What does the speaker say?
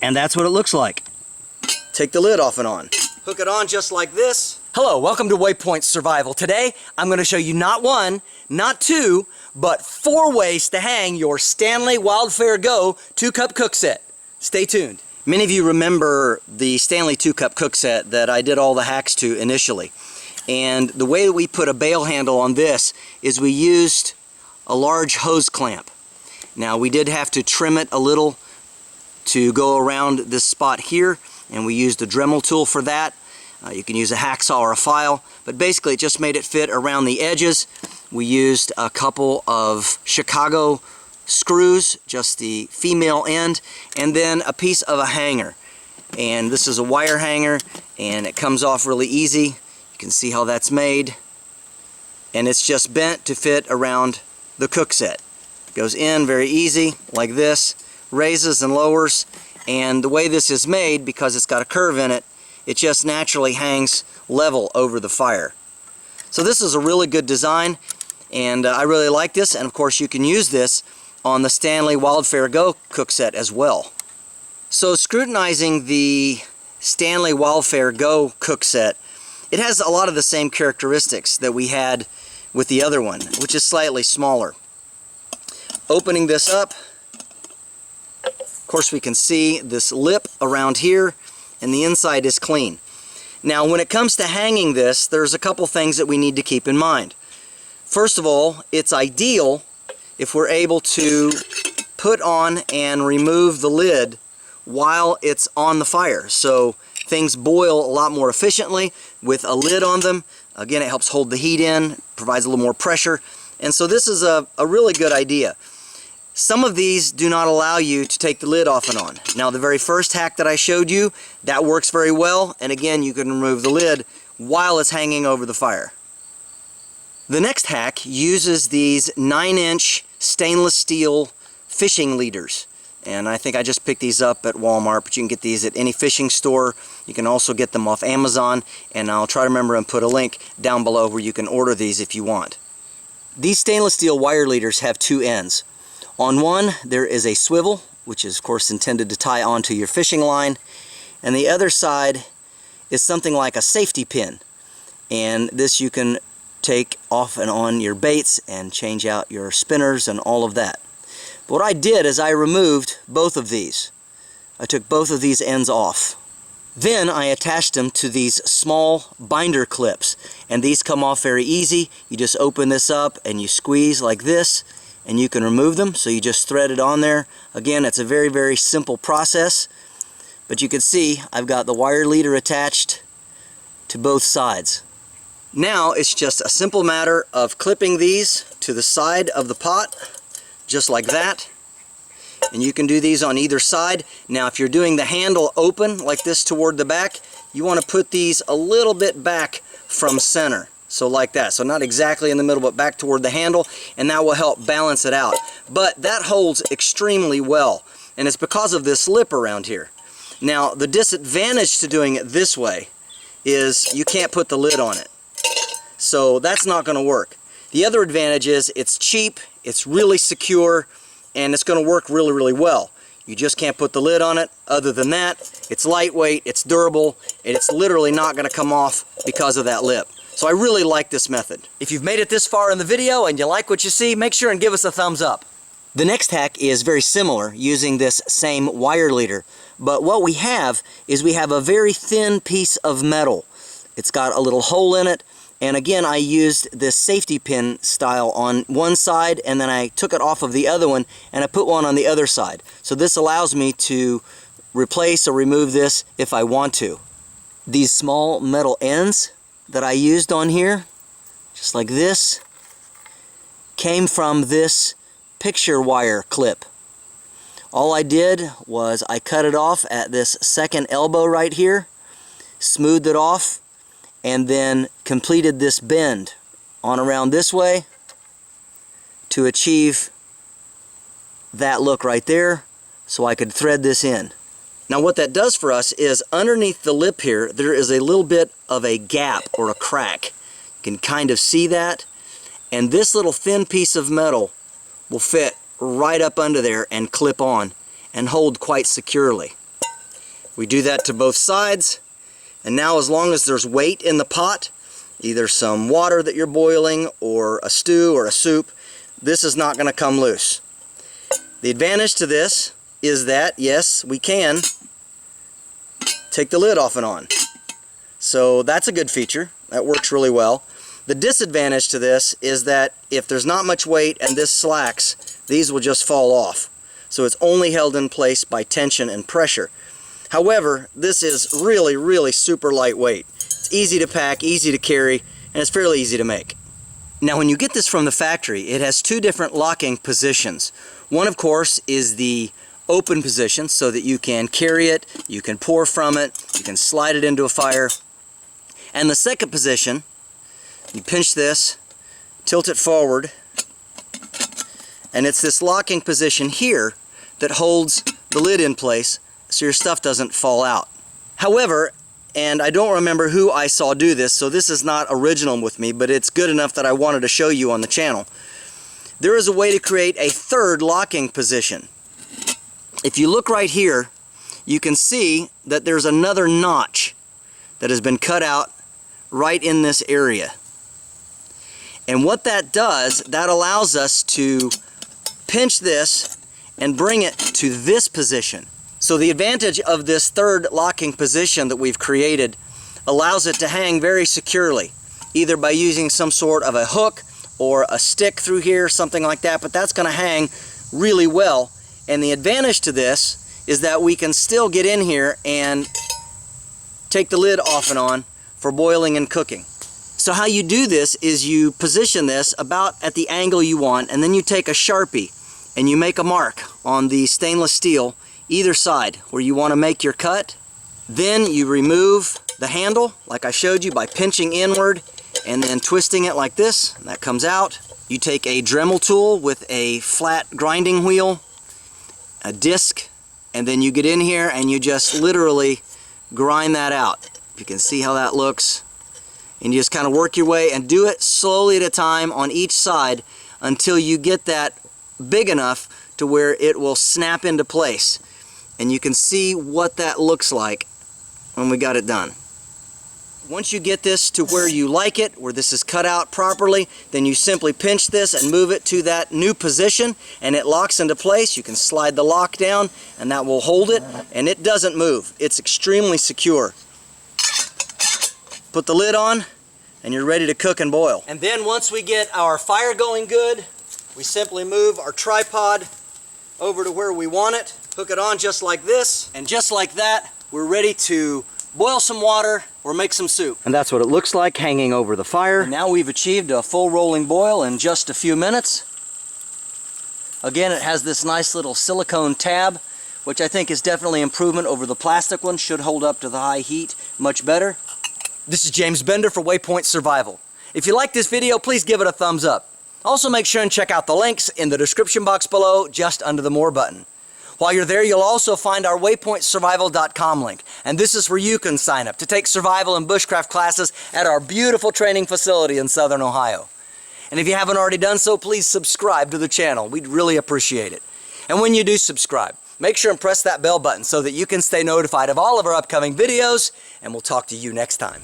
And that's what it looks like. Take the lid off and on. Hook it on just like this. Hello, welcome to Waypoint Survival. Today, I'm going to show you not one, not two, but 4 ways to hang your Stanley Wildfare Go 2-cup cook set. Stay tuned. Many of you remember the Stanley 2-cup cook set that I did all the hacks to initially. And the way that we put a bail handle on this is we used a large hose clamp. Now we did have to trim it a little to go around this spot here, and we used a Dremel tool for that. You can use a hacksaw or a file, but basically it just made it fit around the edges. We used a couple of Chicago screws, just the female end, and then a piece of a hanger. And this is a wire hanger, and it comes off really easy. You can see how that's made. And it's just bent to fit around the cook set. Goes in very easy, like this, raises and lowers, and the way this is made, because it's got a curve in it, it just naturally hangs level over the fire. So this is a really good design, and I really like this, and of course you can use this on the Stanley Wildfare Go Cookset as well. So scrutinizing the Stanley Wildfare Go Cookset, it has a lot of the same characteristics that we had with the other one, which is slightly smaller. Opening this up, of course we can see this lip around here, and the inside is clean. Now when it comes to hanging this, there's a couple things that we need to keep in mind. First of all, it's ideal if we're able to put on and remove the lid while it's on the fire. So things boil a lot more efficiently with a lid on them. Again, it helps hold the heat in, provides a little more pressure, and so this is a really good idea. Some of these do not allow you to take the lid off and on. Now the very first hack that I showed you, that works very well, and again you can remove the lid while it's hanging over the fire. The next hack uses these 9-inch stainless steel fishing leaders, and I think I just picked these up at Walmart, but you can get these at any fishing store. You can also get them off Amazon, and I'll try to remember and put a link down below where you can order these if you want. These stainless steel wire leaders have 2 ends. On one there is a swivel, which is of course intended to tie onto your fishing line, and the other side is something like a safety pin, and this you can take off and on your baits and change out your spinners and all of that. But what I did is I removed both of these. I took both of these ends off. Then I attached them to these small binder clips, and these come off very easy. You just open this up and you squeeze like this, and you can remove them. So you just thread it on there. Again, it's a very, very simple process, but you can see I've got the wire leader attached to both sides. Now it's just a simple matter of clipping these to the side of the pot, just like that. And you can do these on either side. Now if you're doing the handle open like this toward the back, you want to put these a little bit back from center. So like that. So not exactly in the middle, but back toward the handle, and that will help balance it out. But that holds extremely well, and it's because of this lip around here. Now the disadvantage to doing it this way is you can't put the lid on it. So that's not going to work. The other advantage is it's cheap, it's really secure, and it's going to work really, really well. You just can't put the lid on it. Other than that, it's lightweight, it's durable, and it's literally not going to come off because of that lip. So I really like this method. If you've made it this far in the video and you like what you see, make sure and give us a thumbs up. The next hack is very similar, using this same wire leader. But what we have is we have a very thin piece of metal. It's got a little hole in it. And again, I used this safety pin style on one side, and then I took it off of the other one, and I put one on the other side. So this allows me to replace or remove this if I want to. These small metal ends that I used on here, just like this, came from this picture wire clip. All I did was I cut it off at this second elbow right here, smoothed it off, and then completed this bend on around this way to achieve that look right there, so I could thread this in. Now what that does for us is underneath the lip here there is a little bit of a gap or a crack. You can kind of see that, and this little thin piece of metal will fit right up under there and clip on and hold quite securely. We do that to both sides, and now as long as there's weight in the pot, either some water that you're boiling or a stew or a soup, this is not going to come loose. The advantage to this is that, yes, we can take the lid off and on. So that's a good feature. That works really well. The disadvantage to this is that if there's not much weight and this slacks, these will just fall off. So it's only held in place by tension and pressure. However, this is really, really super lightweight. It's easy to pack, easy to carry, and it's fairly easy to make. Now when you get this from the factory, it has two different locking positions. One, of course, is the open position so that you can carry it, you can pour from it, you can slide it into a fire. And the second position, you pinch this, tilt it forward, and it's this locking position here that holds the lid in place so your stuff doesn't fall out. However, and I don't remember who I saw do this, so this is not original with me, but it's good enough that I wanted to show you on the channel. There is a way to create a third locking position. If you look right here, you can see that there's another notch that has been cut out right in this area. And what that does, that allows us to pinch this and bring it to this position. So the advantage of this third locking position that we've created allows it to hang very securely, either by using some sort of a hook or a stick through here, something like that, but that's going to hang really well. And the advantage to this is that we can still get in here and take the lid off and on for boiling and cooking. So how you do this is you position this about at the angle you want, and then you take a Sharpie and you make a mark on the stainless steel either side where you want to make your cut. Then you remove the handle like I showed you by pinching inward and then twisting it like this, and that comes out. You take a Dremel tool with a flat grinding wheel, a disc, and then you get in here and you just literally grind that out. You can see how that looks, and you just kind of work your way and do it slowly at a time on each side until you get that big enough to where it will snap into place. And you can see what that looks like when we got it done. Once you get this to where you like it, where this is cut out properly, then you simply pinch this and move it to that new position and it locks into place. You can slide the lock down and that will hold it, and it doesn't move. It's extremely secure. Put the lid on and you're ready to cook and boil. And then once we get our fire going good, we simply move our tripod over to where we want it, hook it on just like this, and just like that, we're ready to boil some water or make some soup. And that's what it looks like hanging over the fire. And now we've achieved a full rolling boil in just a few minutes. Again, it has this nice little silicone tab, which I think is definitely an improvement over the plastic one. Should hold up to the high heat much better. This is James Bender for Waypoint Survival. If you like this video, please give it a thumbs up. Also make sure and check out the links in the description box below, just under the More button. While you're there, you'll also find our waypointsurvival.com link, and this is where you can sign up to take survival and bushcraft classes at our beautiful training facility in Southern Ohio. And if you haven't already done so, please subscribe to the channel. We'd really appreciate it. And when you do subscribe, make sure and press that bell button so that you can stay notified of all of our upcoming videos, and we'll talk to you next time.